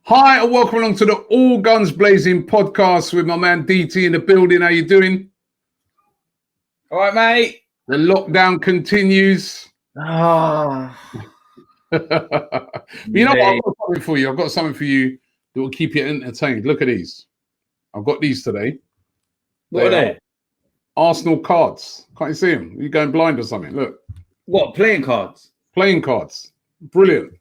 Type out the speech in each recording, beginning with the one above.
Hi and welcome along to the All Guns Blazing podcast with my man DT in the building. How you doing? All right, mate. The lockdown continues. Ah, You know what? I've got something for you. I've got something for you that will keep you entertained. Look at these. I've got these today. What are they? Arsenal cards. Can't you see them? Are you going blind or something? Look. What, playing cards? Playing cards. Brilliant.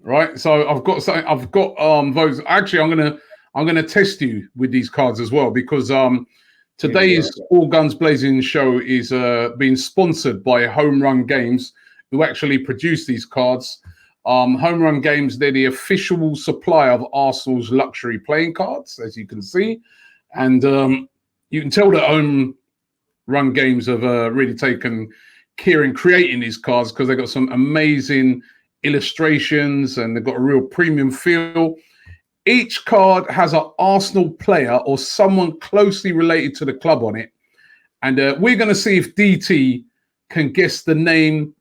Right. So I've got something. I've got those. Actually, I'm gonna test you with these cards as well because today's All Guns Blazing show is being sponsored by Home Run Games, who actually produce these cards. Home Run Games, they're the official supplier of Arsenal's luxury playing cards, as you can see, and you can tell that Home Run Games have really taken care in creating these cards because they've got some amazing illustrations and they've got a real premium feel. Each card has an Arsenal player or someone closely related to the club on it, and we're going to see if DT can guess the name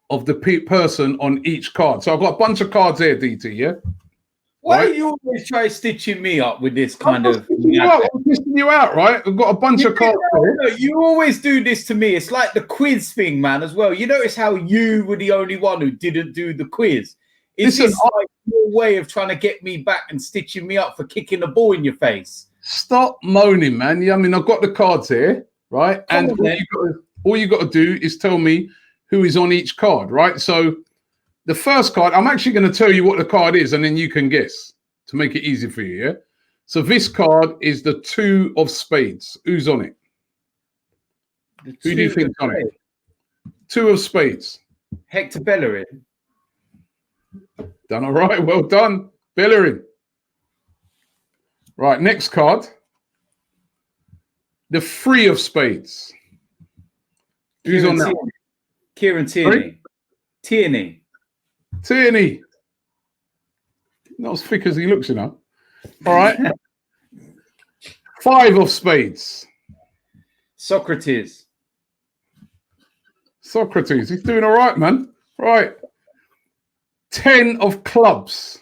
of the person on each card. So I've got a bunch of cards here, DT. Yeah. Why are you always try stitching me up with this kind of? I'm pissing you out, right? I've got a bunch of cards. You always do this to me. It's like the quiz thing, man, as well. You notice how you were the only one who didn't do the quiz. Is this like your way of trying to get me back and stitching me up for kicking the ball in your face? Stop moaning, man. Yeah, I mean, I've got the cards here, right? And all you got to do is tell me who is on each card, right? So the first card, I'm actually going to tell you what the card is, and then you can guess to make it easy for you, yeah? So this card is the 2 of spades. Who's on it? Who do you think's on it? 2 of spades. Hector Bellerin. Done all right. Well done. Bellerin. Right, next card. The 3 of spades. Who's on that one? Kieran Tierney. Tierney. Tierney. Not as thick as he looks, you know. All right. 5 of spades. Socrates. Socrates. He's doing all right, man. Right. 10 of clubs.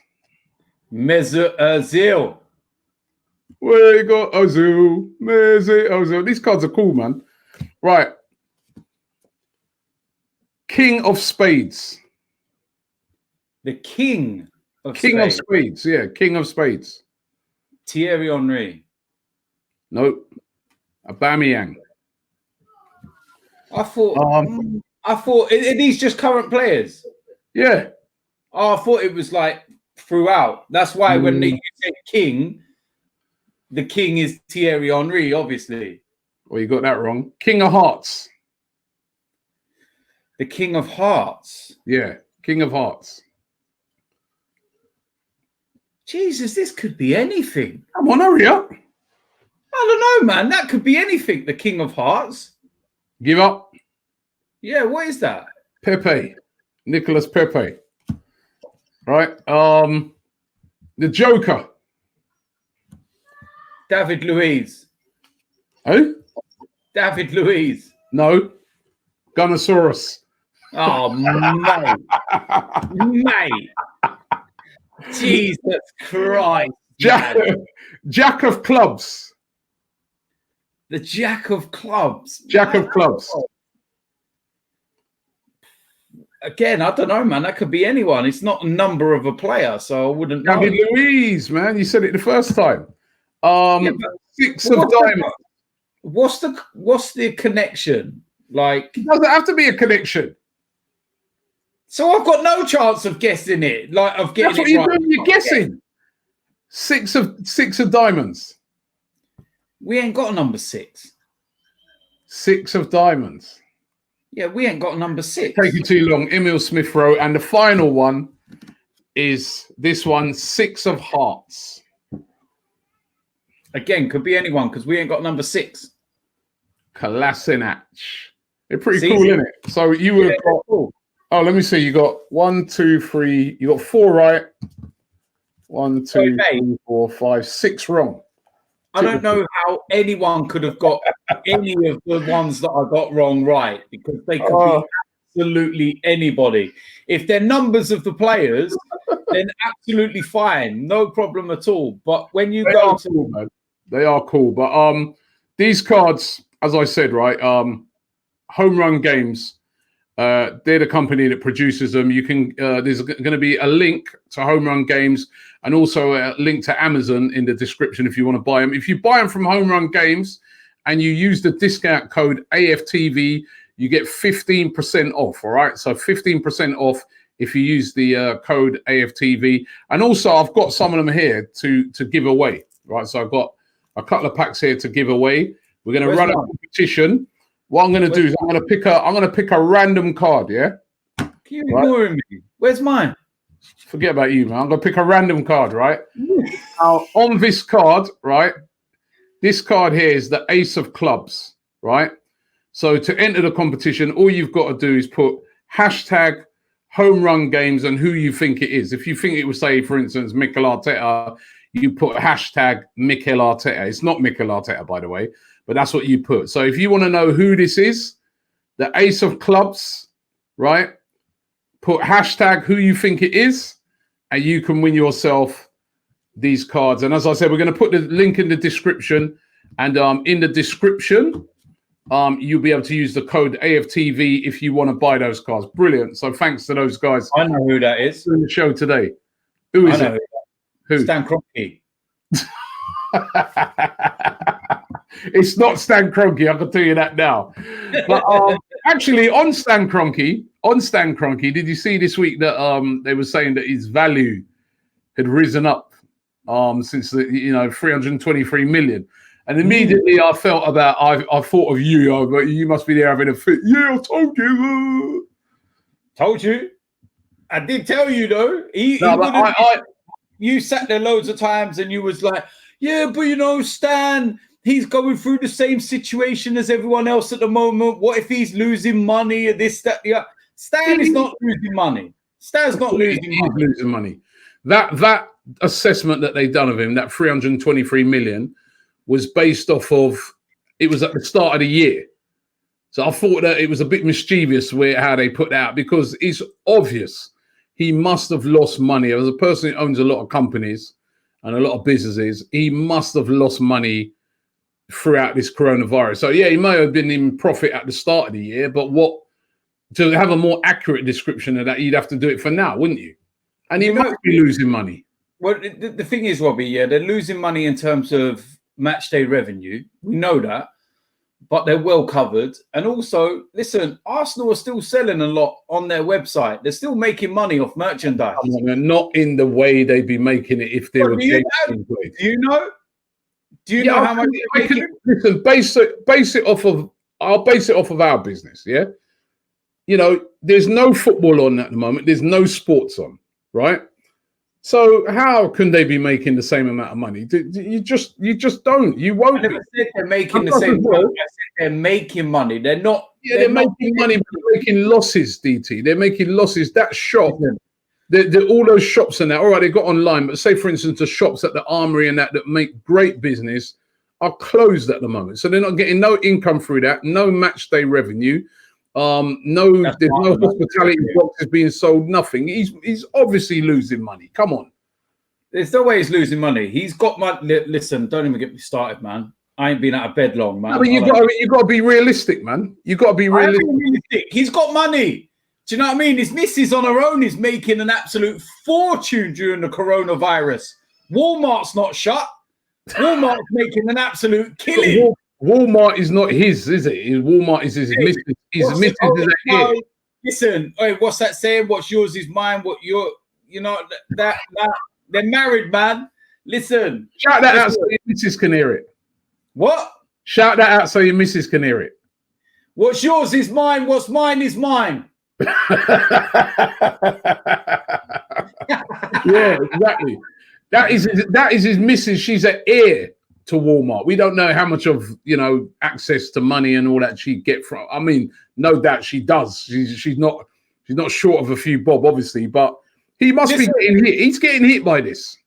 Mesut Ozil. Where you got Ozil? Mesut Ozil. These cards are cool, man. Right. King of spades. The king of King spades. of spades. Yeah, king of spades. Thierry Henry. Nope. Aubameyang. I thought are these just current players? Yeah. Oh, I thought it was like throughout. That's why when you say king, the king is Thierry Henry, obviously. Well, you got that wrong. King of hearts. The king of hearts. Yeah, king of hearts. Jesus, this could be anything. Come on, hurry up. I don't know, man. That could be anything. The king of hearts. Give up. Yeah, what is that? Pepe. Nicolas Pepe. Right. The Joker. David Luiz. Who? David Luiz. No. Gunnosaurus. Oh, mate. Mate. Jesus Christ. Jack of clubs. The Jack of clubs. Jack of clubs. Again, I don't know, man. That could be anyone. It's not a number of a player, so I wouldn't know. David Luiz, man. You said it the first time. 6 of diamonds. What's the connection? Like, it doesn't have to be a connection. So I've got no chance of guessing it. Like, of getting. That's what you're doing. You're guessing. 6 of diamonds. We ain't got a number 6. 6 of diamonds. Yeah, we ain't got a number 6. Take you too long. Emil Smith Rowe. And the final one is this one, 6 of hearts. Again, could be anyone because we ain't got number 6. Kolasinac. They're pretty cool, isn't it? So you would have got. Oh, let me see. You got 1, 2, 3. You got 4 right. 1, 2, 3, 4, 5, 6 wrong. I don't know how anyone could have got any of the ones that I got wrong right, because they could be absolutely anybody. If they're numbers of the players, then absolutely fine, no problem at all. But when you They go are to cool, man. They are cool. But these cards, as I said, right, Home Run Games, they're the company that produces them. You can there's going to be a link to Home Run Games and also a link to Amazon in the description if you want to buy them. If you buy them from Home Run Games and you use the discount code AFTV, you get 15% off. All right, so 15% off if you use the code AFTV. And also, I've got some of them here to give away. Right, so I've got a couple of packs here to give away. We're going to run a competition. What I'm going to do is I'm going to pick a random card. Yeah. Keep ignoring me. Where's mine? Forget about you, man. I'm going to pick a random card. Right. Now on this card, right. This card here is the Ace of Clubs. Right. So to enter the competition, all you've got to do is put hashtag Home Run Games and who you think it is. If you think it was, say, for instance, Mikel Arteta, you put hashtag Mikel Arteta. It's not Mikel Arteta, by the way, but that's what you put. So if you want to know who this is, the Ace of Clubs, right? Put hashtag who you think it is, and you can win yourself these cards. And as I said, we're going to put the link in the description. And in the description, you'll be able to use the code AFTV if you want to buy those cards. Brilliant. So thanks to those guys. I know who that is. In the show today. Who is it? Who? Stan Kroenke. It's not Stan Kroenke, I can tell you that now. But actually, on Stan Kroenke, did you see this week that they were saying that his value had risen up since the 323 million? And immediately I thought of you. But you must be there having a fit. Yeah, I told you. Told you. I did tell you though. You sat there loads of times and you was like, yeah, but Stan, he's going through the same situation as everyone else at the moment. What if he's losing money or this, that, the other? Stan is not losing money. Stan's not losing money. Losing money. That assessment that they done of him, that 323 million, was based off of, it was at the start of the year. So I thought that it was a bit mischievous how they put that out, because it's obvious he must have lost money. As a person who owns a lot of companies and a lot of businesses, he must have lost money throughout this coronavirus. So yeah, he may have been in profit at the start of the year, but to have a more accurate description of that, you'd have to do it for now, wouldn't you? And he must be losing money. Well, the thing is, Robbie, yeah, they're losing money in terms of match day revenue. We know that, but they're well covered. And also, listen, Arsenal are still selling a lot on their website. They're still making money off merchandise. Not in the way they'd be making it if they were. Do you know how much? Listen, base it off of. I'll base it off of our business. Yeah, there's no football on at the moment. There's no sports on, right? So how can they be making the same amount of money? You just don't. You won't. I never said they're making the same money. I said they're making money. They're not. Yeah, they're making money, but they're making losses, DT. They're making losses. That shop, all those shops and that, all right, they got online, but say, for instance, the shops at the Armory and that make great business are closed at the moment. So they're not getting no income through that, no match day revenue. There's no hospitality boxes being sold, nothing. He's obviously losing money. Come on. There's no way he's losing money. He's got money. Listen, don't even get me started, man. I ain't been out of bed long, man. No, but you got to be realistic, man. You got to be realistic. He's got money. Do you know what I mean? His missus on her own is making an absolute fortune during the coronavirus. Walmart's not shut. Walmart's making an absolute killing. Walmart is not his, is it? Walmart is his missus. His missus is here. Listen, hey, what's that saying? What's yours is mine. What that they're married, man. Listen. Shout that out so your missus can hear it. What? Shout that out so your missus can hear it. What's yours is mine. What's mine is mine. Yeah, exactly. That is his missus. She's an heir to Walmart. We don't know how much of access to money and all that she get from. I mean, no doubt she does. She's not short of a few bob, obviously, but he must be getting hit. He's getting hit by this.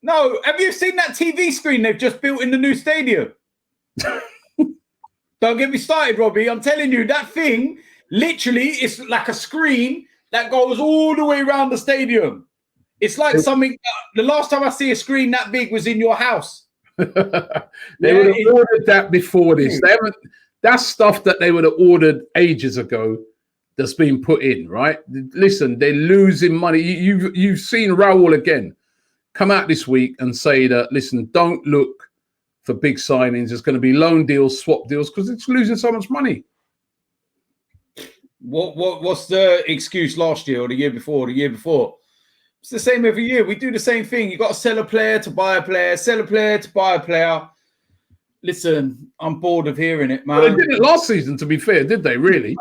No, have you seen that TV screen they've just built in the new stadium? Don't get me started, Robbie. I'm telling you, that thing literally is like a screen that goes all the way around the stadium. It's like something. The last time I see a screen that big was in your house. They would have ordered that before this. They haven't. That's stuff that they would have ordered ages ago. That's been put in, right? Listen, they're losing money. You've seen Raul again come out this week and say that, listen, don't look for big signings. It's going to be loan deals, swap deals, because it's losing so much money. What's the excuse last year or the year before? Or the year before? It's the same every year. We do the same thing. You got to sell a player to buy a player, sell a player to buy a player. Listen, I'm bored of hearing it, man. Well, they did it last season, to be fair, did they? Really?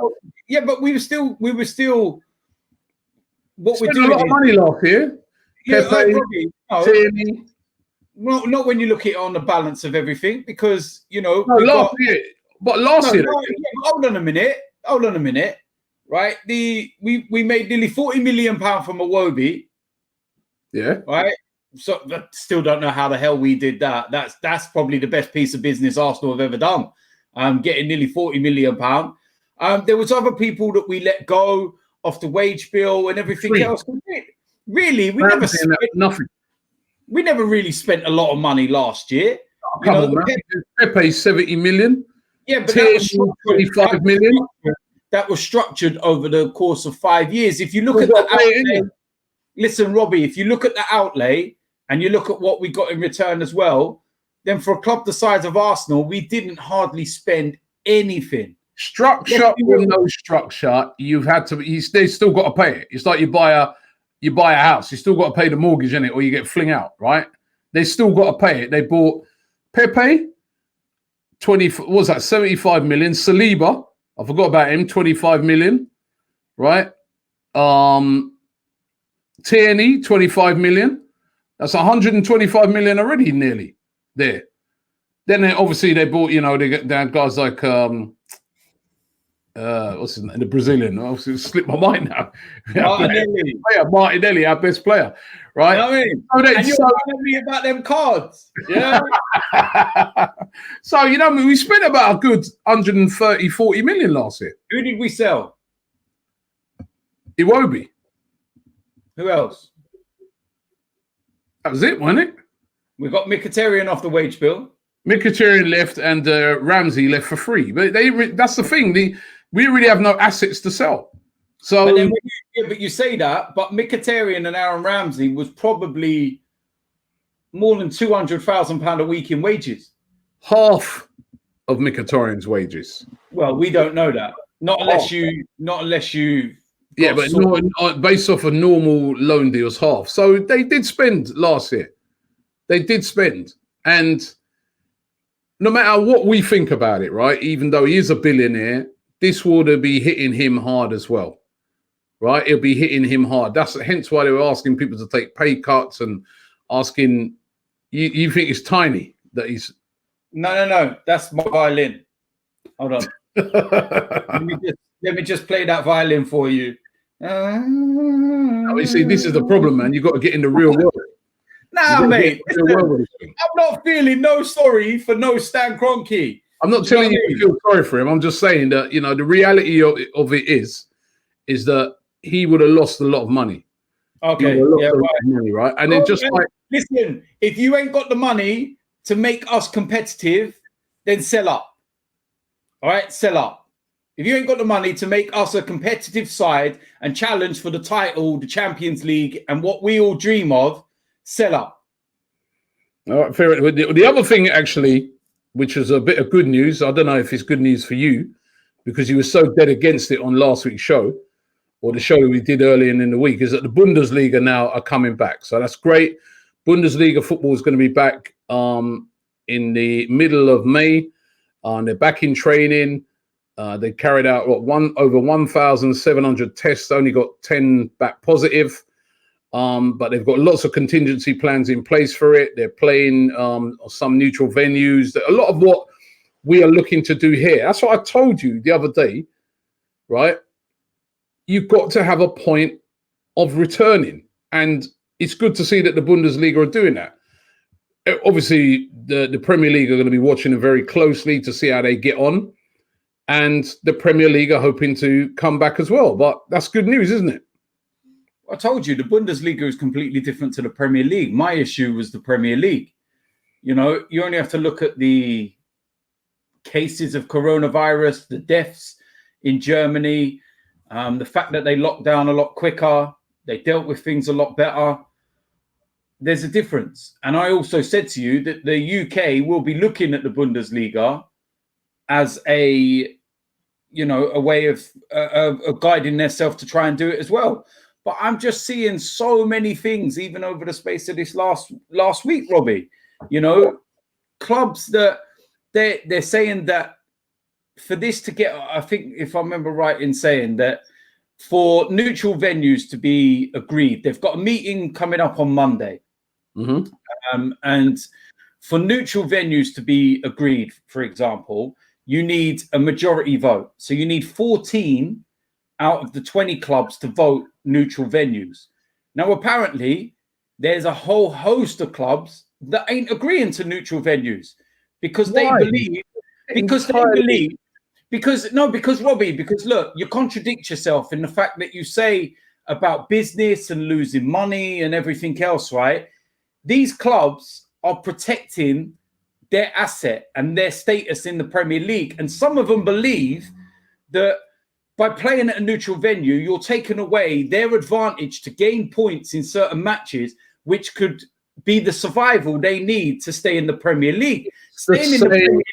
Yeah, but we were still. What we're doing? A lot of money last year. Yeah, Robbie, well, not when you look at it on the balance of everything, because last year. Hold on a minute. Right, we made nearly £40 million from Iwobi. Yeah. Right. So I still don't know how the hell we did that. That's probably the best piece of business Arsenal have ever done. Getting nearly £40 million. There was other people that we let go off the wage bill and everything else. Really, we never spent nothing. We never really spent a lot of money last year. Pepe 70 million. Yeah, but that was 25 million. That was structured over the course of 5 years. If you look at the outlay, listen, Robbie, if you look at the outlay and you look at what we got in return as well, then for a club the size of Arsenal, we didn't hardly spend anything. Structure or no structure, you've had to. They still got to pay it. It's like you buy a house, you still got to pay the mortgage in it, or you get fling out, right? They still got to pay it. They bought Pepe, 75 million. Saliba, I forgot about him, 25 million, right? Tierney, 25 million. That's 125 million already, nearly there. Then obviously they bought, they had guys like what's his name? The Brazilian. Obviously, it slipped my mind now. Martinelli, our best player, right? And you're telling me about them cards, yeah. So we spent about a good 130-40 million last year. Who did we sell? Iwobi. Who else? That was it, wasn't it? We got Mkhitaryan off the wage bill. Mkhitaryan left and Ramsey left for free. But that's the thing. We really have no assets to sell. So, but you say that, but Mkhitaryan and Aaron Ramsey was probably more than £200,000 a week in wages. Half of Mkhitaryan's wages. Well, we don't know that. Not unless you. Yeah, but based off of normal loan deals, half. So they did spend last year. They did spend, and no matter what we think about it, right? Even though he is a billionaire, this would be hitting him hard as well, right? It'll be hitting him hard. That's hence why they were asking people to take pay cuts and asking. You think it's tiny that he's? No. That's my violin. Hold on. let me just play that violin for you. You see, this is the problem, man. You got to get in the real world. Nah, mate. I'm not feeling no sorry for no Stan Kroenke. I'm not telling you to feel sorry for him. I'm just saying that, the reality of it is that he would have lost a lot of money. Okay. Right? And then listen, if you ain't got the money to make us competitive, then sell up. All right? Sell up. If you ain't got the money to make us a competitive side and challenge for the title, the Champions League, and what we all dream of, sell up. All right, fair. The other thing, actually, which was a bit of good news, I don't know if it's good news for you, because you were so dead against it on last week's show, or the show we did earlier in the week, is that the Bundesliga now are coming back. So that's great. Bundesliga football is going to be back in the middle of May. They're back in training. They carried out over 1,700 tests, only got 10 back positive. But they've got lots of contingency plans in place for it. They're playing some neutral venues. A lot of what we are looking to do here. That's what I told you the other day, right? You've got to have a point of returning. And it's good to see that the Bundesliga are doing that. Obviously, the Premier League are going to be watching them very closely to see how they get on. And the Premier League are hoping to come back as well. But that's good news, isn't it? I told you the Bundesliga is completely different to the Premier League. My issue was the Premier League. You know, you only have to look at the cases of coronavirus, the deaths in Germany, the fact that they locked down a lot quicker, they dealt with things a lot better. There's a difference. And I also said to you that the UK will be looking at the Bundesliga as a way of guiding themselves to try and do it as well. But I'm just seeing so many things, even over the space of this last week, Robbie. You know, clubs that they're saying that for this to get, I think if I remember right in saying that for neutral venues to be agreed, they've got a meeting coming up on Monday. Mm-hmm. And for neutral venues to be agreed, for example, you need a majority vote. So you need 14 out of the 20 clubs to vote neutral venues. Now, apparently, there's a whole host of clubs that ain't agreeing to neutral venues because they believe, because Robbie, because look, you contradict yourself in the fact that you say about business and losing money and everything else, right? These clubs are protecting their asset and their status in the Premier League. And some of them believe that by playing at a neutral venue, you're taking away their advantage to gain points in certain matches, which could be the survival they need to stay in the Premier League. Staying in the Premier League,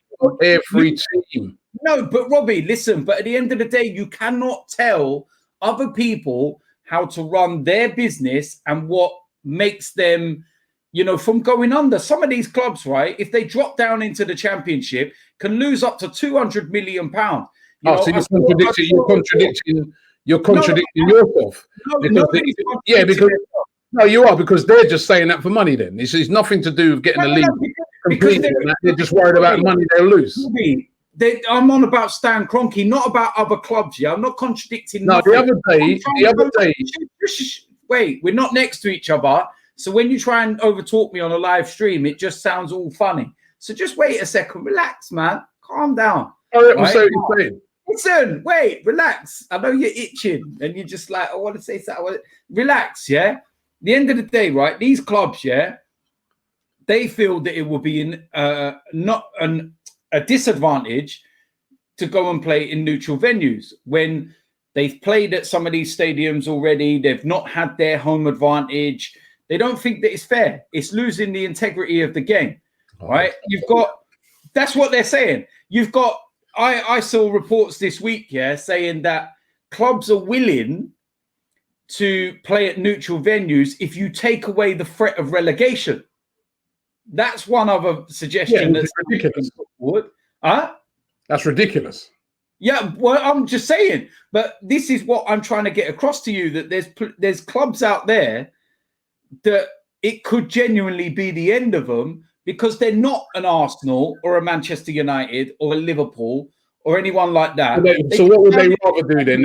every team. No, but Robbie, listen, but at the end of the day, you cannot tell other people how to run their business and what makes them, you know, from going under. Some of these clubs, right, if they drop down into the Championship, can lose up to £200 million. So you're contradicting yourself. No, you are, because they're just saying that for money then. It's nothing to do with getting the league completed. They're just worried about money they'll lose. I'm on about Stan Kroenke, not about other clubs. Yeah, I'm not contradicting. No, the other day. Wait, we're not next to each other. So when you try and overtalk me on a live stream, it just sounds all funny. So just wait a second, relax, man, calm down. Listen, wait, relax. I know you're itching and you're just like, I want to say something. Relax, yeah. The end of the day, right? These clubs, yeah, they feel that it will be not a disadvantage to go and play in neutral venues when they've played at some of these stadiums already. They've not had their home advantage. They don't think that it's fair. It's losing the integrity of the game, right? That's what they're saying. I saw reports this week, yeah, saying that clubs are willing to play at neutral venues if you take away the threat of relegation. That's one other suggestion that's ridiculous. That's ridiculous. Yeah, well, I'm just saying, but this is what I'm trying to get across to you, that there's clubs out there that it could genuinely be the end of them because they're not an Arsenal or a Manchester United or a Liverpool or anyone like that. So what would they rather do then?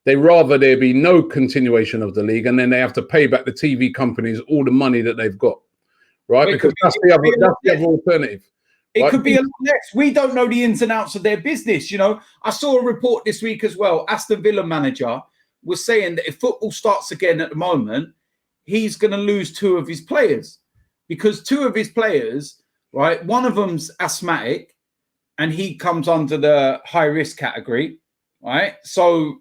They'd rather there be no continuation of the league, and then they have to pay back the TV companies all the money that they've got, right? Because that's the other alternative. It could be a lot less. We don't know the ins and outs of their business. You know, I saw a report this week as well. Aston Villa manager was saying that if football starts again at the moment, he's going to lose 2 of his players because 2 of his players, right? One of them's asthmatic and he comes under the high risk category, right? So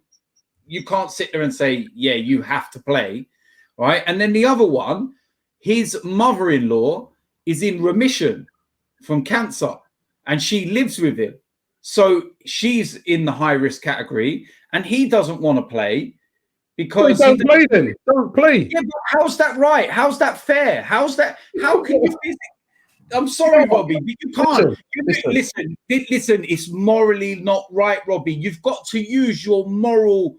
you can't sit there and say, yeah, you have to play, right? And then the other one, his mother-in-law is in remission from cancer and she lives with him. So she's in the high risk category and he doesn't want to play because don't play then. Don't play. Yeah, but how's that right? How's that fair? How can you I'm sorry, Robbie, but you can't. Listen, it's morally not right, Robbie. You've got to use your moral,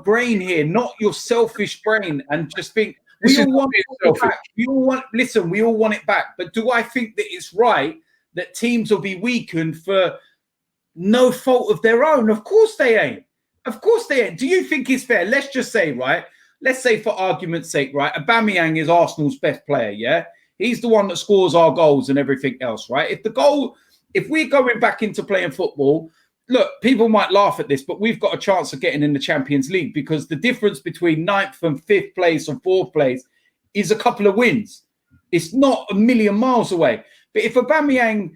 brain here, not your selfish brain, and just think we all want it back. We all want it back. But do I think that it's right that teams will be weakened for no fault of their own? Of course they ain't. Of course they ain't. Do you think it's fair? Let's just say, right? Let's say for argument's sake, right? Aubameyang is Arsenal's best player, yeah? He's the one that scores our goals and everything else, right? If we're going back into playing football look, people might laugh at this, but we've got a chance of getting in the Champions League because the difference between 9th and 5th place or 4th place is a couple of wins. It's not a million miles away. But if Aubameyang,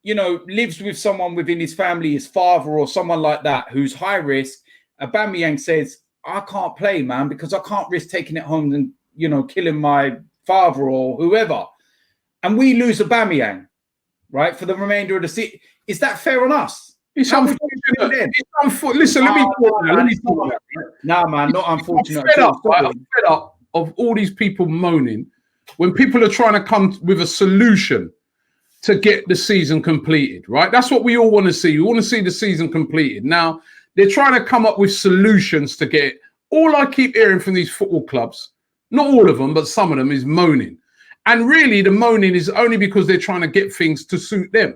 you know, lives with someone within his family, his father or someone like that, who's high risk, Aubameyang says, I can't play, man, because I can't risk taking it home and, you know, killing my father or whoever. And we lose Aubameyang, right, for the remainder of the season. Is that fair on us? It's unfortunate. Listen, let me talk. Nah, man, not unfortunate. I'm fed up of all these people moaning when people are trying to come with a solution to get the season completed, right? That's what we all want to see. We want to see the season completed. Now, they're trying to come up with solutions to get it. All I keep hearing from these football clubs, not all of them, but some of them, is moaning. And really, the moaning is only because they're trying to get things to suit them.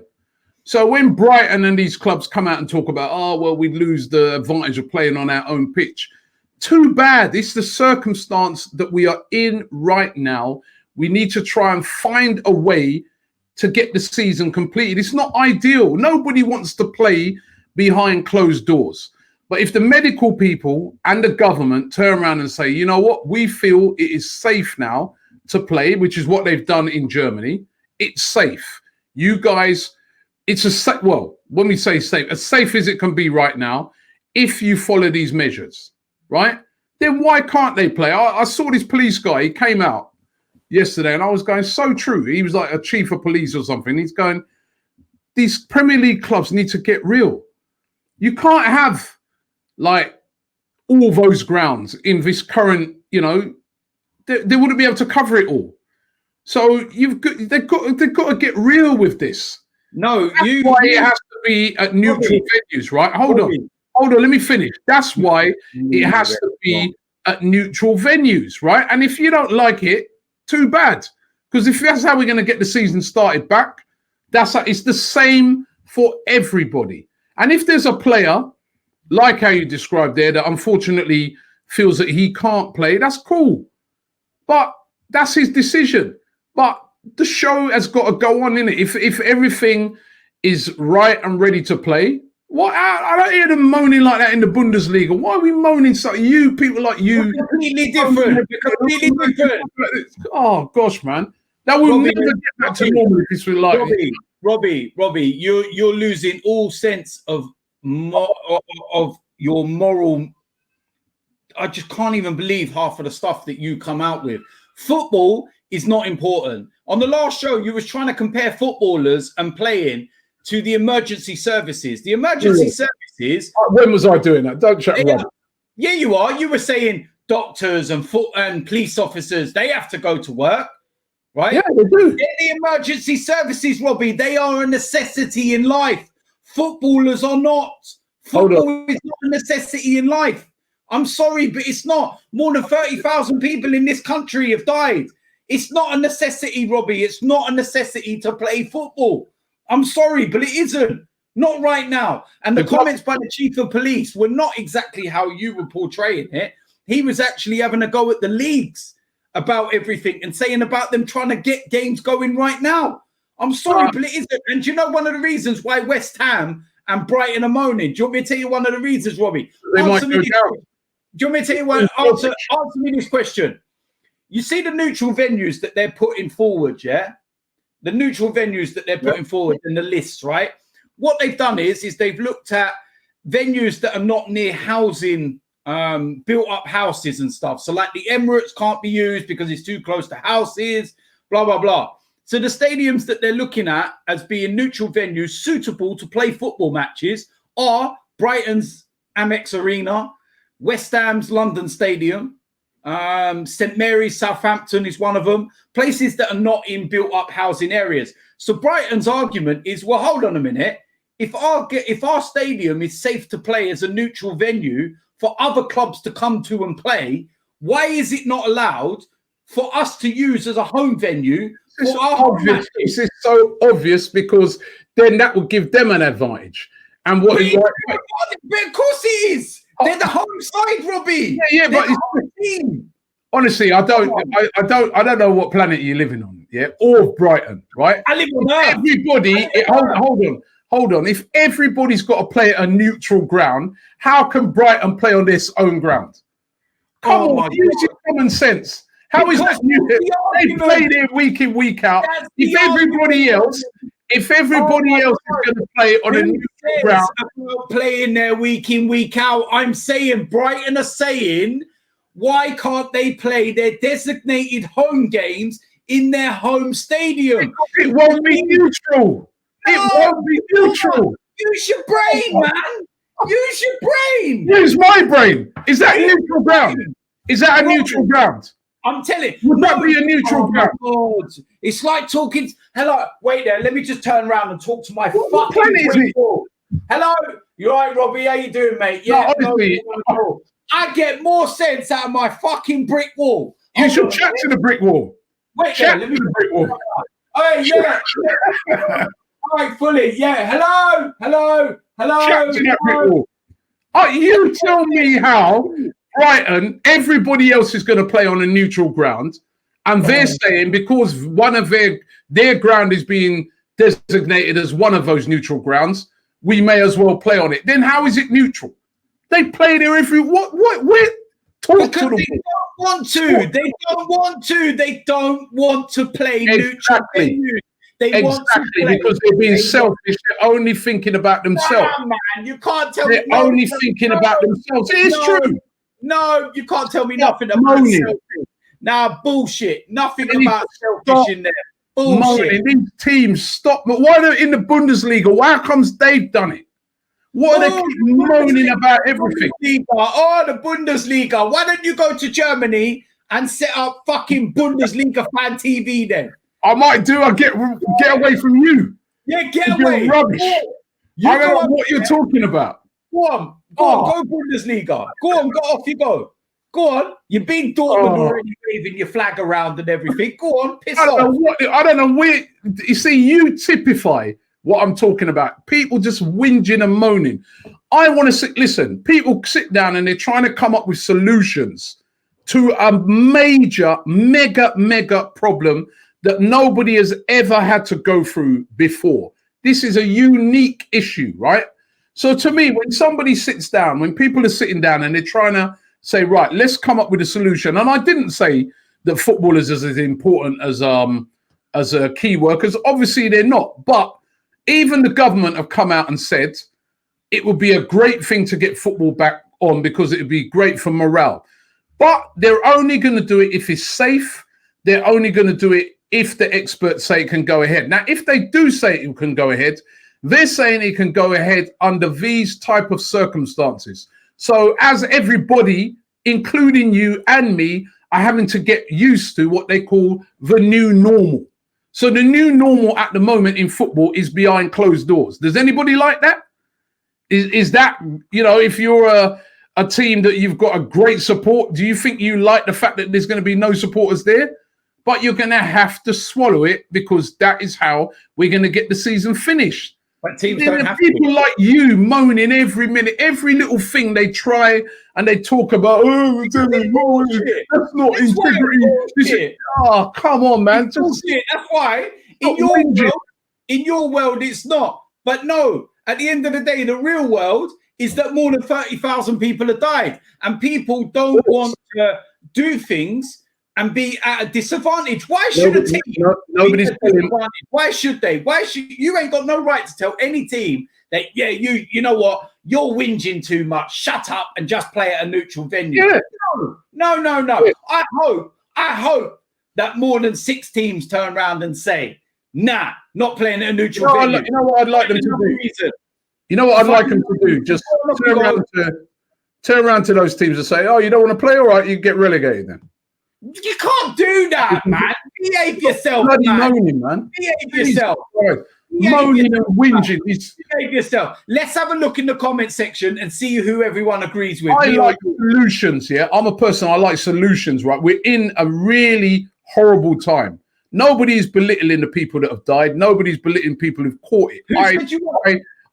So when Brighton and these clubs come out and talk about, oh, well, we'd lose the advantage of playing on our own pitch. Too bad. It's the circumstance that we are in right now. We need to try and find a way to get the season completed. It's not ideal. Nobody wants to play behind closed doors. But if the medical people and the government turn around and say, you know what, we feel it is safe now to play, which is what they've done in Germany. It's safe. You guys, it's well, when we say safe, as safe as it can be right now, if you follow these measures, right? Then why can't they play? I saw this police guy, he came out yesterday and I was going, so true. He was like a chief of police or something. He's going, these Premier League clubs need to get real. You can't have like all those grounds in this current, you know, they wouldn't be able to cover it all. So they've got to get real with this. No, that's why it has to be at neutral venues, right? Hold on, let me finish. That's why it has to be at neutral venues, right? And if you don't like it, too bad. Because if that's how we're going to get the season started back, it's the same for everybody. And if there's a player, like how you described there, that unfortunately feels that he can't play, that's cool. But that's his decision. But the show has got to go on, innit? If everything is right and ready to play, what? I don't hear them moaning like that in the Bundesliga. Why are we moaning? So you people like you, completely different. Completely different. Oh gosh, man, that will never get back to normal if it's like Robbie, you're losing all sense of your moral. I just can't even believe half of the stuff that you come out with. Football is not important. On the last show, you was trying to compare footballers and playing to the emergency services. The emergency services. When was I doing that? Don't chat about it. Yeah, you are. You were saying doctors and police officers, they have to go to work, right? Yeah, they do. They're the emergency services, Robbie. They are a necessity in life. Footballers are not. Football is not a necessity in life. I'm sorry, but it's not. More than 30,000 people in this country have died. It's not a necessity, Robbie. It's not a necessity to play football. I'm sorry, but it isn't. Not right now. And the comments by the chief of police were not exactly how you were portraying it. He was actually having a go at the leagues about everything and saying about them trying to get games going right now. I'm sorry, but it isn't. And do you know one of the reasons why West Ham and Brighton are moaning? Do you want me to tell you one of the reasons, Robbie? Do you want me to tell you one? Answer me this question. You see the neutral venues that they're putting forward, yeah? The neutral venues that they're putting forward in the list, right? What they've done is they've looked at venues that are not near housing, built-up houses and stuff. So like the Emirates can't be used because it's too close to houses, blah, blah, blah. So the stadiums that they're looking at as being neutral venues suitable to play football matches are Brighton's Amex Arena, West Ham's London Stadium, St Mary's Southampton is one of them, places that are not in built-up housing areas. So Brighton's argument is, well, hold on a minute. If our stadium is safe to play as a neutral venue for other clubs to come to and play, why is it not allowed for us to use as a home venue? This is so obvious because then that would give them an advantage. And what? But of course it is. They're the home side, Robbie. Yeah, but honestly, I don't know what planet you're living on, yeah, or Brighton, right? I live on Earth. Everybody, hold on. hold on. If everybody's got to play at a neutral ground, how can Brighton play on this own ground? Come on, use your common sense. How is that new? They play there week in, week out. If everybody else is going to play on a neutral ground, playing there week in, week out, I'm saying Brighton are saying, why can't they play their designated home games in their home stadium? It won't be neutral. It won't be neutral. Use your brain, man. Use your brain. Use my brain. Is that neutral ground? Is that a neutral ground? I'm telling you. Would that be a neutral ground? God. It's like talking. Hello. Wait there. Let me just turn around and talk to my fucking planet wall. Hello. You all right, Robbie? How you doing, mate? Yeah. No, honestly, I get more sense out of my fucking brick wall. You should chat to the brick wall. Wait there. Let me. The brick wall. Oh, yeah. All right, fully. Yeah. Hello. Chat to that brick wall. You tell me how Brighton, everybody else is going to play on a neutral ground, and they're saying because one of their ground is being designated as one of those neutral grounds, we may as well play on it. Then how is it neutral? They play there every what? Talk to them. They don't want to. They don't want to. They don't want to play neutral venues. They want to play because they're being selfish. They're only thinking about themselves. Nah, man, you can't tell they're me. Only thinking about themselves. It is true. No, you can't tell me nothing about selfish. Nah, bullshit. Nothing about selfish in there. Bullshit. These teams stop. But why are they in the Bundesliga? Why comes they've done it? What are they keep moaning about everything? The Bundesliga. Why don't you go to Germany and set up fucking Bundesliga fan TV then? I might do. I'll get away from you. Yeah, get away. Rubbish. I don't know what you're talking about. Go on, go Bundesliga. Go on, go off you go. Go on. You've been Dortmund already waving your flag around and everything. Go on, piss off. I don't know where. You see, you typify what I'm talking about. People just whinging and moaning. I want to listen. People sit down and they're trying to come up with solutions to a major, mega problem that nobody has ever had to go through before. This is a unique issue, right? So to me, when somebody sits down, when people are sitting down and they're trying to say, right, let's come up with a solution. And I didn't say that footballers is as important as key workers. Obviously, they're not. But even the government have come out and said it would be a great thing to get football back on because it would be great for morale. But they're only going to do it if it's safe. They're only going to do it if the experts say it can go ahead. Now, if they do say it can go ahead, they're saying it can go ahead under these type of circumstances. So as everybody, including you and me, are having to get used to what they call the new normal. So the new normal at the moment in football is behind closed doors. Does anybody like that? Is that, if you're a team that you've got a great support, do you think you like the fact that there's going to be no supporters there? But you're going to have to swallow it because that is how we're going to get the season finished. But teams don't have people like you moaning every minute, every little thing they try and they talk about, that's not integrity. Come on, man. That's why in your world it's not. But no, at the end of the day, the real world is that more than 30,000 people have died. And people don't want to do things and be at a disadvantage. Why should a team nobody's Why should they? You ain't got no right to tell any team that, you know what, you're whinging too much. Shut up and just play at a neutral venue. Yeah. No. Yeah. I hope that more than 6 teams turn around and say, nah, not playing at a neutral venue. You know what I'd like them to do? You know what I'd like them to do? Just turn around to those teams and say, oh, you don't want to play? All right, you get relegated then. You can't do that, man. Behave yourself, man. Moaning, man. Behave yourself. Moaning and whinging. Behave yourself. Let's have a look in the comment section and see who everyone agrees with. I like solutions, yeah. I'm a person, I like solutions, right? We're in a really horrible time. Nobody's belittling the people that have died. Nobody's belittling people who've caught it.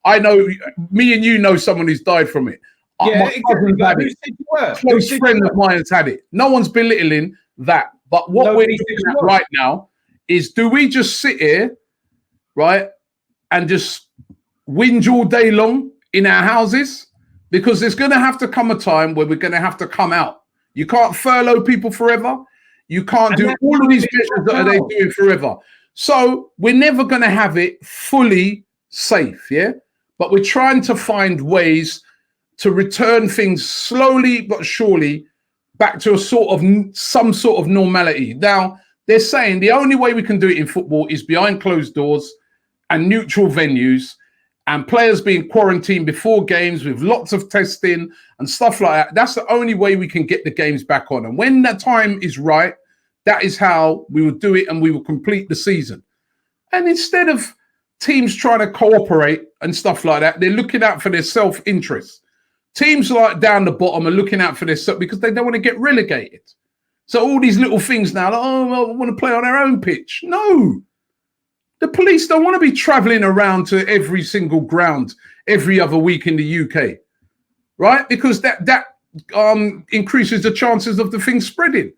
I know, me and you know someone who's died from it. Yeah, exactly. Close friend of mine has had it. No one's belittling that. But what we're looking at right now is, do we just sit here, right, and just whinge all day long in our houses, because there's going to have to come a time where we're going to have to come out. You can't furlough people forever. You can't do all of these measures that they doing forever. So we're never going to have it fully safe, yeah? But we're trying to find ways to return things slowly but surely back to some sort of normality. Now, they're saying the only way we can do it in football is behind closed doors and neutral venues, and players being quarantined before games with lots of testing and stuff like that. That's the only way we can get the games back on. And when that time is right, that is how we will do it, and we will complete the season. And instead of teams trying to cooperate and stuff like that, they're looking out for their self-interest. Teams like down the bottom are looking out for this because they don't want to get relegated. So all these little things now, like, oh, well, I want to play on our own pitch. No. The police don't want to be traveling around to every single ground every other week in the UK, right? Because that increases the chances of the thing spreading.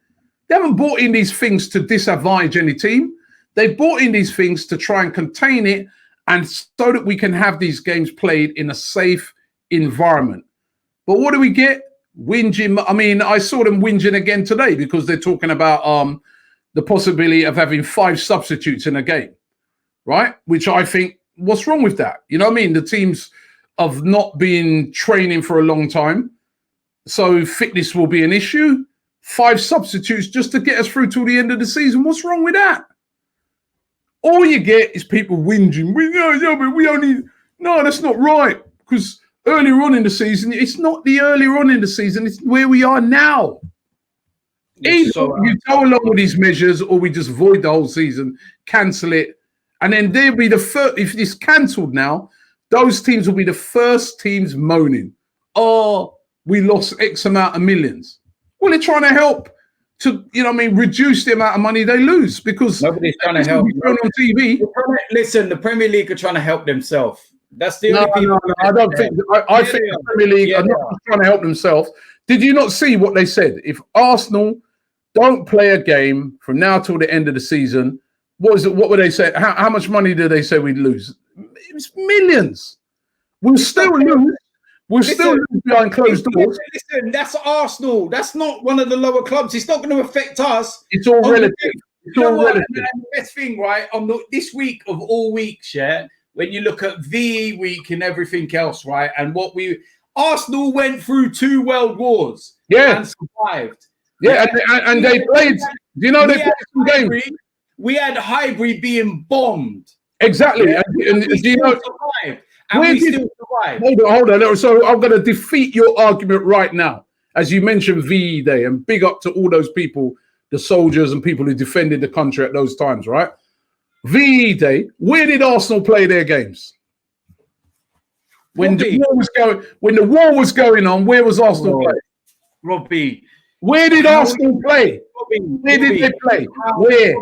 They haven't brought in these things to disadvantage any team. They brought in these things to try and contain it, and so that we can have these games played in a safe environment. But what do we get? Whinging. I mean, I saw them whinging again today because they're talking about the possibility of having 5 substitutes in a game, right? Which I think, what's wrong with that? You know what I mean? The teams have not been training for a long time, so fitness will be an issue. 5 substitutes just to get us through till the end of the season. What's wrong with that? All you get is people whinging. No, that's not right. Because earlier on in the season, it's not the earlier on in the season, it's where we are now. Either you go along with these measures, or we just void the whole season, cancel it, and then they'll be the first. If it's cancelled now, those teams will be the first teams moaning, oh, we lost X amount of millions. Well, they're trying to help to, reduce the amount of money they lose, because nobody's trying to help. On TV. Listen, the Premier League are trying to help themselves. That's the only people. No, I don't think. I think the Premier League are not trying to help themselves. Did you not see what they said? If Arsenal don't play a game from now till the end of the season, what would they say? How much money did they say we'd lose? It was millions. We'll still lose. We'll still lose behind closed doors. Listen, that's Arsenal. That's not one of the lower clubs. It's not going to affect us. It's all relative. It's all relative. And the best thing, right, on this week of all weeks, yeah, when you look at the week and everything else, right, and Arsenal went through 2 world wars, and survived. Yeah, and they played. Do you know they played some games? We had Highbury being bombed. Exactly. And do you know? Survived. And we still survive. Hold on. So I'm going to defeat your argument right now. As you mentioned VE Day, and big up to all those people, the soldiers and people who defended the country at those times, right? VE Day, where did Arsenal play their games? When the war was going on, where was Arsenal play? Robbie. Where did Arsenal play? Where did they play? Where?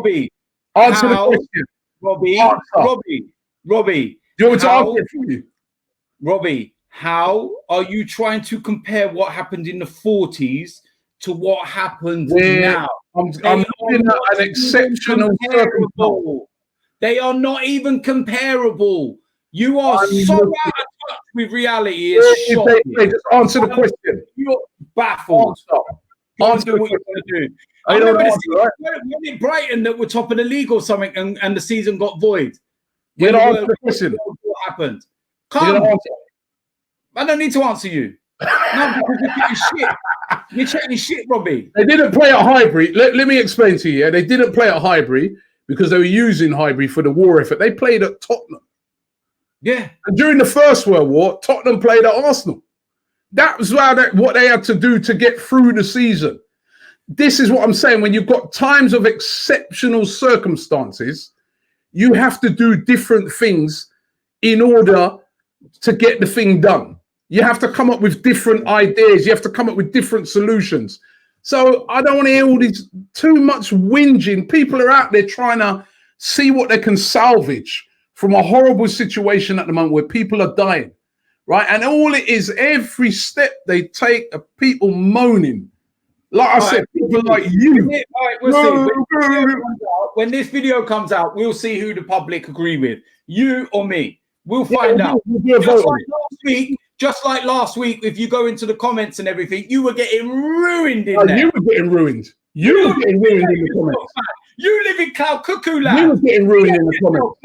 Answer the question. Robbie. Do you want me to answer it for you? Robbie, how are you trying to compare what happened in the 40s to what happens now? I'm looking at an exceptional circumstance. They are not even comparable. You are so out of touch with reality. It's shocking. Just answer the question. You're baffled. Answer what you're going to do. I don't know. When it Brighton that were top of the league or something, and the season got void. You don't answer the question. What happened? I don't need to answer you. No, because you're getting shit. You're chatting shit, Robbie. They didn't play at Highbury. Let me explain to you. Yeah? They didn't play at Highbury because they were using Highbury for the war effort. They played at Tottenham. Yeah. And during the First World War, Tottenham played at Arsenal. That was what they had to do to get through the season. This is what I'm saying. When you've got times of exceptional circumstances, you have to do different things in order to get the thing done. You have to come up with different ideas. You have to come up with different solutions. So I don't want to hear all these too much whinging. People are out there trying to see what they can salvage from a horrible situation at the moment where people are dying, right? And all it is, every step they take are people moaning. Like I said, people like you. When this video comes out, we'll see who the public agree with, you or me. We'll find out. We'll Just like last week, if you go into the comments and everything, you were getting ruined in there. You were getting ruined. You were getting ruined in the comments. You live in Cloud Cuckoo Land. You were getting ruined in the comments.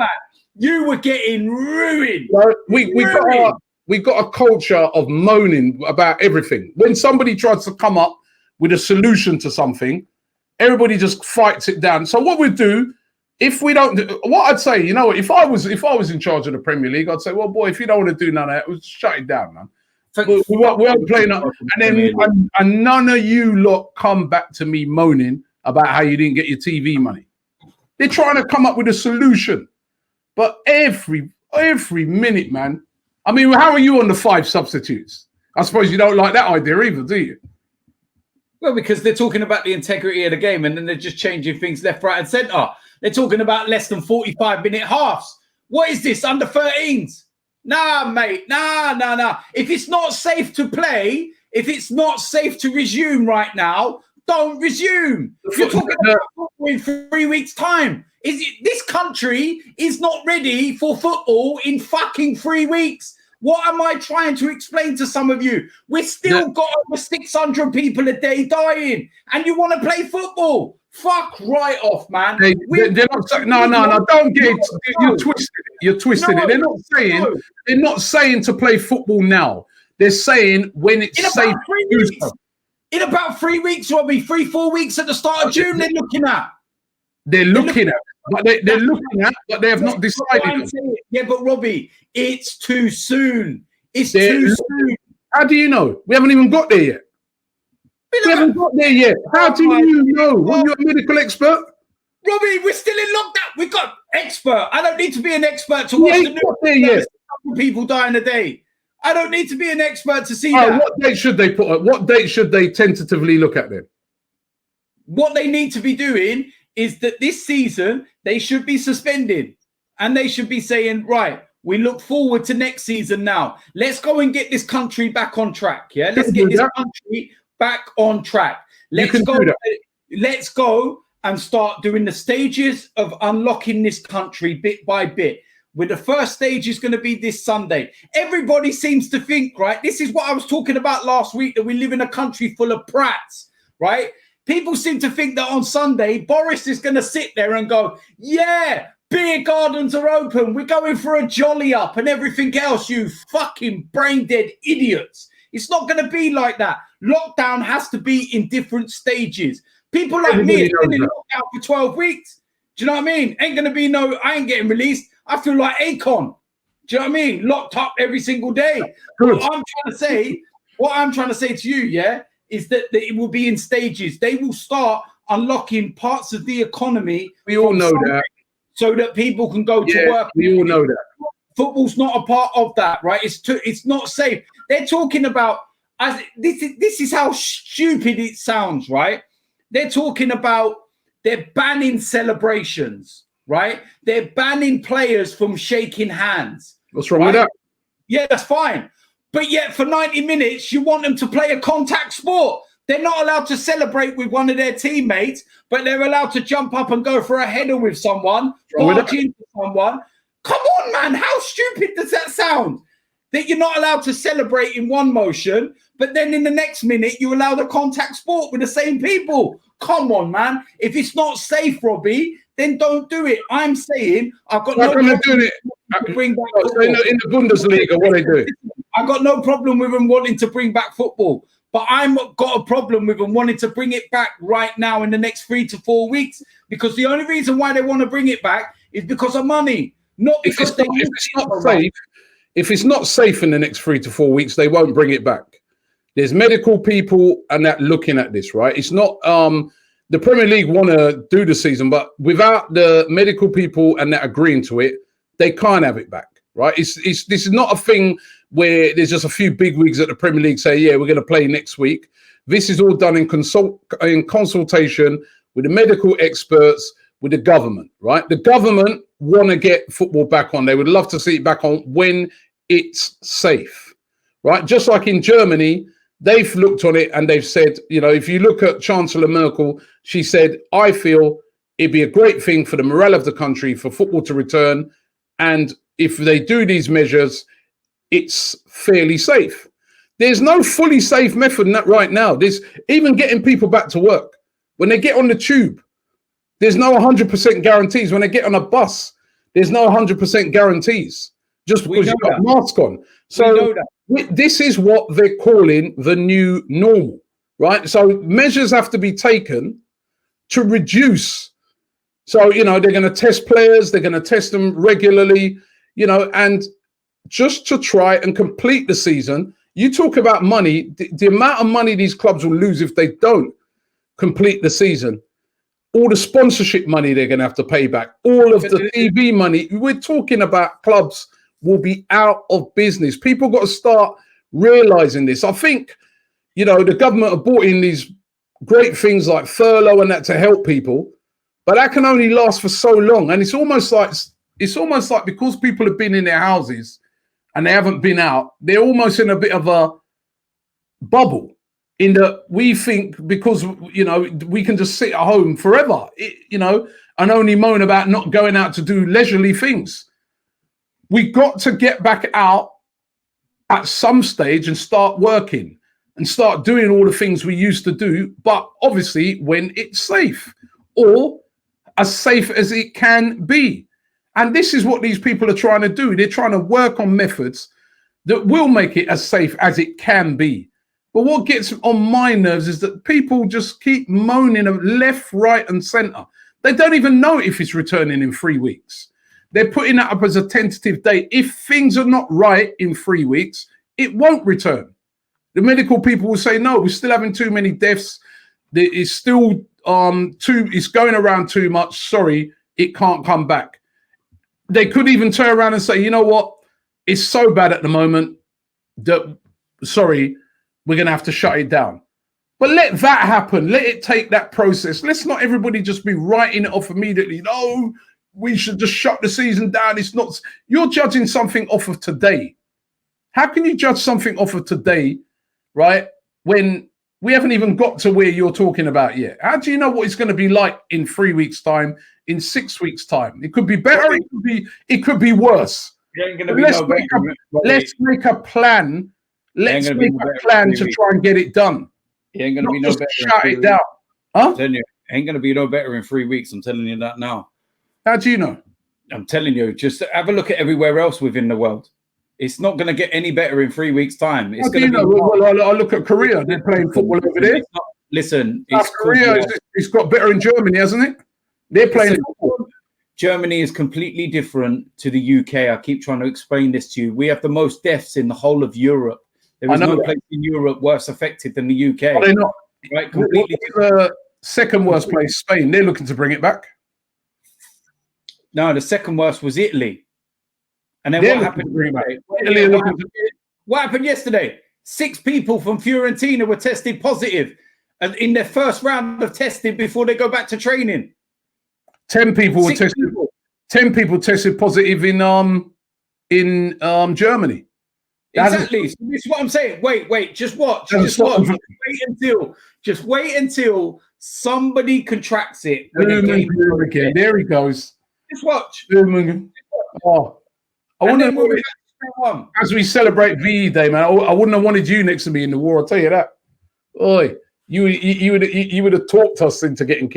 You were getting ruined. We got a culture of moaning about everything. When somebody tries to come up with a solution to something, everybody just fights it down. So what we do, if we don't, what I'd say, you know, if I was in charge of the Premier League, I'd say, well, boy, if you don't want to do none of that, we'll shut it down, man. We won't play enough. And none of you lot come back to me moaning about how you didn't get your TV money. They're trying to come up with a solution. But every minute, man. I mean, how are you on the 5 substitutes? I suppose you don't like that idea either, do you? Well, because they're talking about the integrity of the game and then they're just changing things left, right, and centre. They're talking about less than 45-minute halves. What is this, under 13s? Nah, mate, nah. If it's not safe to play, if it's not safe to resume right now, don't resume. You're talking about football in 3 weeks' time. This country is not ready for football in fucking 3 weeks. What am I trying to explain to some of you? We've still got over 600 people a day dying, and you want to play football? Fuck right off, man. They're not. No. Don't get it. You're twisting it. They're not saying to play football now. They're saying when it's safe to do so. In about 3 weeks, Robbie, 3-4 weeks at the start of June, they're looking at, but they have not decided. Yeah, but Robbie, it's too soon. It's too soon. How do you know? We haven't even got there yet. We haven't got there yet. How do you know? When you're a medical expert? Robbie, we're still in lockdown. We've got expert. I don't need to be an expert to watch the news. People dying a day. I don't need to be an expert to see that. What date should they put up? What date should they tentatively look at then? What they need to be doing is that this season they should be suspended and they should be saying, right, we look forward to next season now. Let's go and get this country back on track. Yeah, let's get this country back on track. Let's go and start doing the stages of unlocking this country bit by bit. With the first stage is going to be this Sunday. Everybody seems to think, right? This is what I was talking about last week, that we live in a country full of prats, right? People seem to think that on Sunday, Boris is going to sit there and go, yeah, beer gardens are open. We're going for a jolly up and everything else, you fucking brain dead idiots. It's not going to be like that. Lockdown has to be in different stages. People like me have been in lockdown for 12 weeks. Do you know what I mean? Ain't going to be I ain't getting released. I feel like Akon. Do you know what I mean? Locked up every single day. What I'm trying to say to you, yeah, is that it will be in stages. They will start unlocking parts of the economy. We all know that. So that people can go to work. We all know that. Football's not a part of that, right? It's not safe. They're talking about, this is how stupid it sounds, right? They're talking about, they're banning celebrations, right? They're banning players from shaking hands. What's wrong with that? Yeah, that's fine. But yet for 90 minutes, you want them to play a contact sport. They're not allowed to celebrate with one of their teammates, but they're allowed to jump up and go for a header with someone, barge into someone. Come on, man. How stupid does that sound? That you're not allowed to celebrate in one motion, but then in the next minute, you allow the contact sport with the same people. Come on, man. If it's not safe, Robbie, then don't do it. I'm saying I've got no problem doing it. Bring back in the Bundesliga, what they do. I've got no problem with them wanting to bring back football, but I've got a problem with them wanting to bring it back right now in the next 3 to 4 weeks, because the only reason why they want to bring it back is because of money, not because if it's not safe in the next 3 to 4 weeks, they won't bring it back. There's medical people and that looking at this, right? It's not the Premier League want to do the season, but without the medical people and that agreeing to it, they can't have it back, right? This is not a thing where there's just a few big wigs at the Premier League say, yeah, we're going to play next week. This is all done in consultation with the medical experts, with the government, right? The government want to get football back on. They would love to see it back on when it's safe, right? Just like in Germany, they've looked on it and they've said, you know, if you look at Chancellor Merkel, she said, I feel it'd be a great thing for the morale of the country for football to return. And if they do these measures, it's fairly safe. There's no fully safe method in that right now. There's even getting people back to work. When they get on the tube, there's no 100% guarantees. When they get on a bus, there's no 100% guarantees just because you've got a mask on. So this is what they're calling the new normal, right? So measures have to be taken to reduce. So, you know, they're going to test players. They're going to test them regularly, you know, and just to try and complete the season. You talk about money, the amount of money these clubs will lose if they don't complete the season. All the sponsorship money they're going to have to pay back, all of the TV money. We're talking about clubs will be out of business. People got to start realizing this. I think, you know, the government have brought in these great things like furlough and that to help people, but that can only last for so long. And it's almost like because people have been in their houses and they haven't been out, they're almost in a bit of a bubble in that we think because, you know, we can just sit at home forever, you know, and only moan about not going out to do leisurely things. We got to get back out at some stage and start working and start doing all the things we used to do, but obviously when it's safe or as safe as it can be. And this is what these people are trying to do. They're trying to work on methods that will make it as safe as it can be. But what gets on my nerves is that people just keep moaning of left, right, and centre. They don't even know if it's returning in 3 weeks. They're putting that up as a tentative date. If things are not right in 3 weeks, it won't return. The medical people will say, no, we're still having too many deaths. It's still it's going around too much. Sorry, it can't come back. They could even turn around and say, you know what? It's so bad at the moment that, sorry, we're going to have to shut it down. But let that happen. Let it take that process. Let's not everybody just be writing it off immediately. No, we should just shut the season down. It's not. You're judging something off of today. How can you judge something off of today, right, when we haven't even got to where you're talking about yet? How do you know what it's going to be like in 3 weeks' time, in 6 weeks' time? It could be better. It could be worse. Let's make a plan. Let's make a plan to try and get it done. It ain't going to be no better. Shut it down. Huh? I'm telling you, it ain't going to be no better in 3 weeks. I'm telling you that now. How do you know? I'm telling you, just have a look at everywhere else within the world. It's not going to get any better in 3 weeks' time. It's going to be. Well, I look at Korea. They're playing football over there. Listen, Korea. It's got better in Germany, hasn't it? They're playing football. Germany is completely different to the UK. I keep trying to explain this to you. We have the most deaths in the whole of Europe. There is no place in Europe worse affected than the UK. Are they not? Right, completely. The second worst place, Spain. They're looking to bring it back. No, the second worst was Italy. And then what happened? What happened yesterday? 6 people from Fiorentina were tested positive, and in their first round of testing before they go back to training. 10 people were tested. 10 people tested positive in Germany. Exactly. So this is what I'm saying. Wait. Just watch. Just wait until somebody contracts it. Again. There he goes. Just watch. Oh, I wouldn't have, as we celebrate VE Day, man. I wouldn't have wanted you next to me in the war. I'll tell you that. Oi, you would have talked us into getting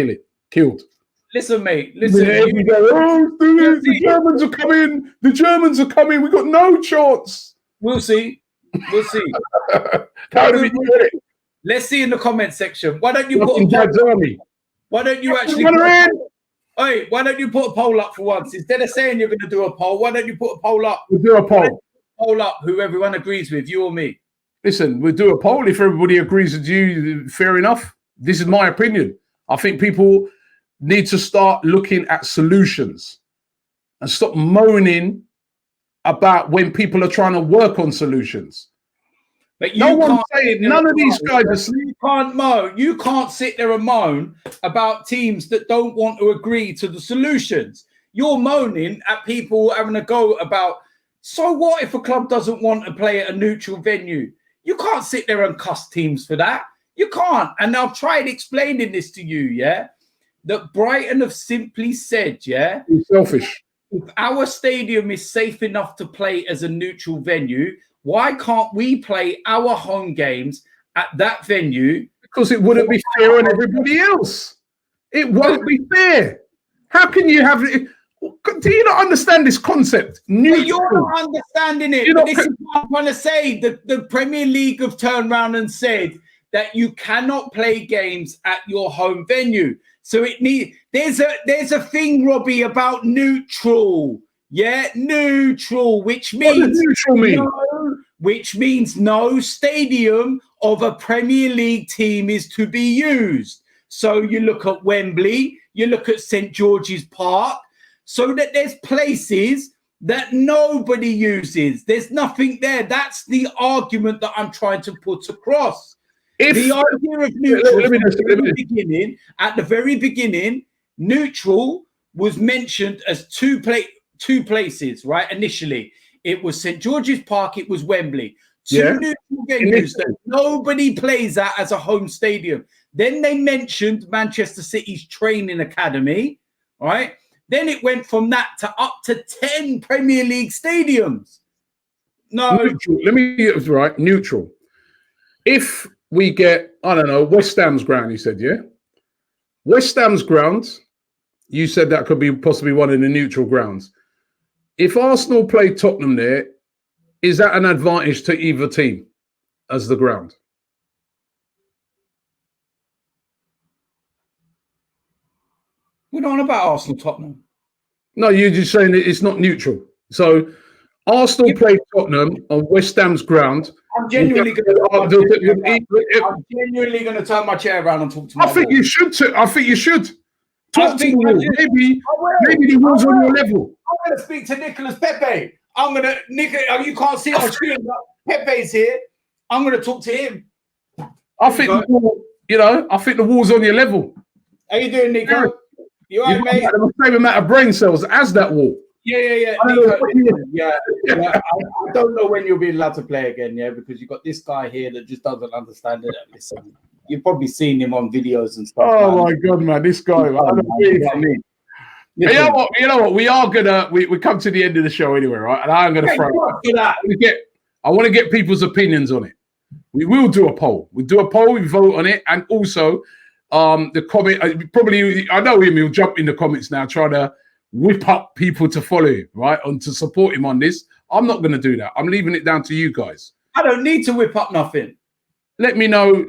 killed. Listen, mate. Listen. The Germans are coming. The Germans are coming. We got no chance. We'll see. How do we do it? Let's see in the comment section. Why don't you put why don't you actually why don't you put a poll up for once? Instead of saying you're going to do a poll, why don't you put a poll up? We'll do a poll. Poll up who everyone agrees with, you or me. Listen, we'll do a poll. If everybody agrees with you, fair enough. This is my opinion. I think people need to start looking at solutions and stop moaning about when people are trying to work on solutions. But no one's saying, none of these guys are. You can't moan. You can't sit there and moan about teams that don't want to agree to the solutions. You're moaning at people having a go about, so what if a club doesn't want to play at a neutral venue? You can't sit there and cuss teams for that. You can't. And I've tried explaining this to you, yeah? That Brighton have simply said, yeah? It's selfish. if our stadium is safe enough to play as a neutral venue, why can't we play our home games at that venue? Because it wouldn't be fair on everybody else. It won't be fair. How can you have it? Do you not understand this concept? You're not understanding it. This is what I'm trying to say. The Premier League have turned around and said that you cannot play games at your home venue. So there's a thing, Robbie, about neutral. Yeah, neutral, which means no stadium of a Premier League team is to be used. So you look at Wembley, you look at St. George's Park, so that there's places that nobody uses. There's nothing there. That's the argument that I'm trying to put across. The idea of neutral at the very beginning, neutral was mentioned as two places, right? Initially, it was St. George's Park, it was Wembley. Two neutral venues that nobody plays at as a home stadium. Then they mentioned Manchester City's training academy, right? Then it went from that to up to 10 Premier League stadiums. No. Neutral. Let me get it right. Neutral. If we get, I don't know, West Ham's ground, you said, yeah? West Ham's ground, you said that could be possibly one of the neutral grounds. If Arsenal play Tottenham there, is that an advantage to either team as the ground? We're not on about Arsenal Tottenham. No, you're just saying that it's not neutral. So Arsenal play Tottenham on West Ham's ground. I'm genuinely going to turn my chair around and talk to my I think you should. Talk to the wall. Maybe the wall's on your level. I'm going to speak to Nicolas Pepe. You can't see it on screen, but Pepe's here. I'm going to talk to him. I think I think the wall's on your level. How you doing, Nico? You all right, mate? The same amount of brain cells as that wall. Yeah. Nico, I don't know when you'll be allowed to play again, because you've got this guy here that just doesn't understand it. Listen, you've probably seen him on videos and stuff. Oh, my God, man. This guy, man. You know what? We are gonna we come to the end of the show anyway, right? And I'm gonna throw I want to get people's opinions on it. We will do a poll. We do a poll, we vote on it, and also the comment probably I know him, he'll jump in the comments now, try to whip up people to follow him, right? And to support him on this. I'm not gonna do that. I'm leaving it down to you guys. I don't need to whip up nothing. Let me know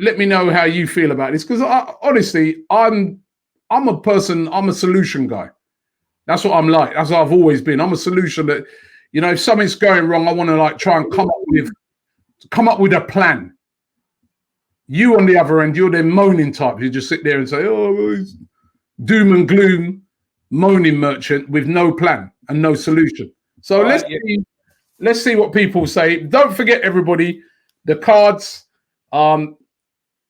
how you feel about this, because honestly, I'm a solution guy. That's what I'm like. That's what I've always been. I'm a solution that, if something's going wrong, I want to try and come up with a plan. You on the other end, you're the moaning type. You just sit there and say, "Oh, doom and gloom, moaning merchant with no plan and no solution." So let's see what people say. Don't forget, everybody, the cards.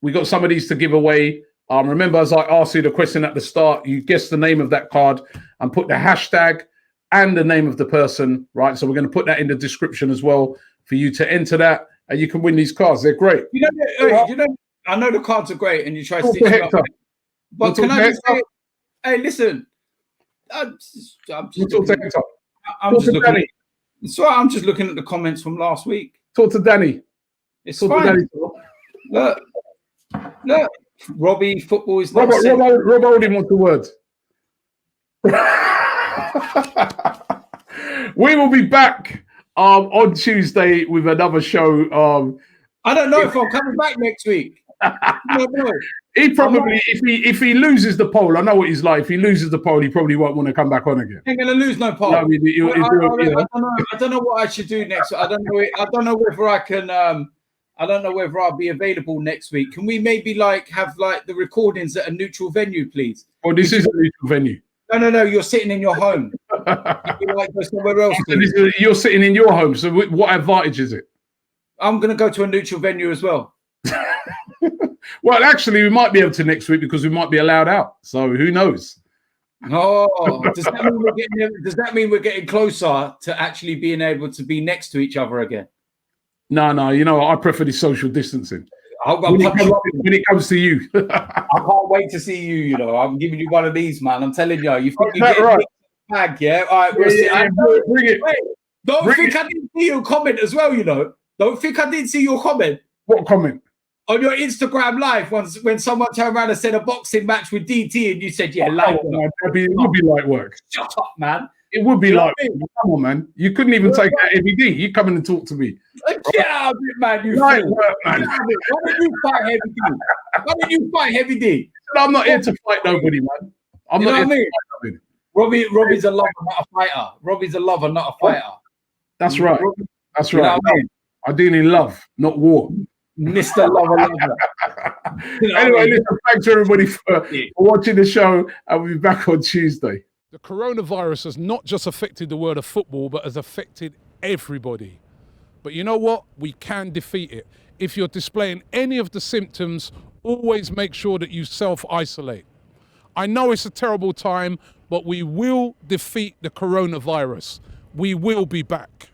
We got some of these to give away. Remember, as I asked you the question at the start, you guess the name of that card and put the hashtag and the name of the person, right? So we're going to put that in the description as well for you to enter that, and you can win these cards. They're great. I know the cards are great, and you try to stitch it up. But can I just say, hey, listen, I'm just looking at the comments from last week. Talk to Danny. It's fine. Look. Robbie, football is not. Rob Holding wants the word. We will be back on Tuesday with another show. I don't know if I'm coming back next week. I don't know. He probably, if he loses the poll, I know what he's like. If he loses the poll, he probably won't want to come back on again. Ain't gonna lose no poll. No, I don't know what I should do next. I don't know whether I can. I don't know whether I'll be available next week. Can we maybe have the recordings at a neutral venue, please? Oh, this is a neutral venue. No. You're sitting in your home. You go somewhere else. You're sitting in your home. So what advantage is it? I'm going to go to a neutral venue as well. Well, actually, we might be able to next week because we might be allowed out. So who knows? Oh, does that mean we're getting closer to actually being able to be next to each other again? No, I prefer the social distancing. When it comes to you. I can't wait to see you, I'm giving you one of these, man. I'm telling you. You think you're right? bag, yeah? All right, we'll see. Bring it. Wait, don't think I didn't see your comment as well, you know. Don't think I didn't see your comment. What comment? On your Instagram live, once when someone turned around and said a boxing match with DT, and you said, "Yeah, light work." It would be light work. Shut up, man. It would be light work. Come on, man. You couldn't even take out every D. You come in and talk to me. Get out of it, man. You light work, man. Why did you fight Heavy D? Why did you fight Heavy D? I'm not here to fight nobody, man. I'm not here to fight nobody. Robbie's a lover, not a fighter. Robbie's a lover, not a fighter. That's right. That's right. You know what I mean? I deal in love, not war. Mr. Lover. Anyway, listen, thanks everybody for watching the show, and we'll be back on Tuesday. The coronavirus has not just affected the world of football, but has affected everybody. But you know what? We can defeat it. If you're displaying any of the symptoms, always make sure that you self-isolate. I know it's a terrible time, but we will defeat the coronavirus. We will be back.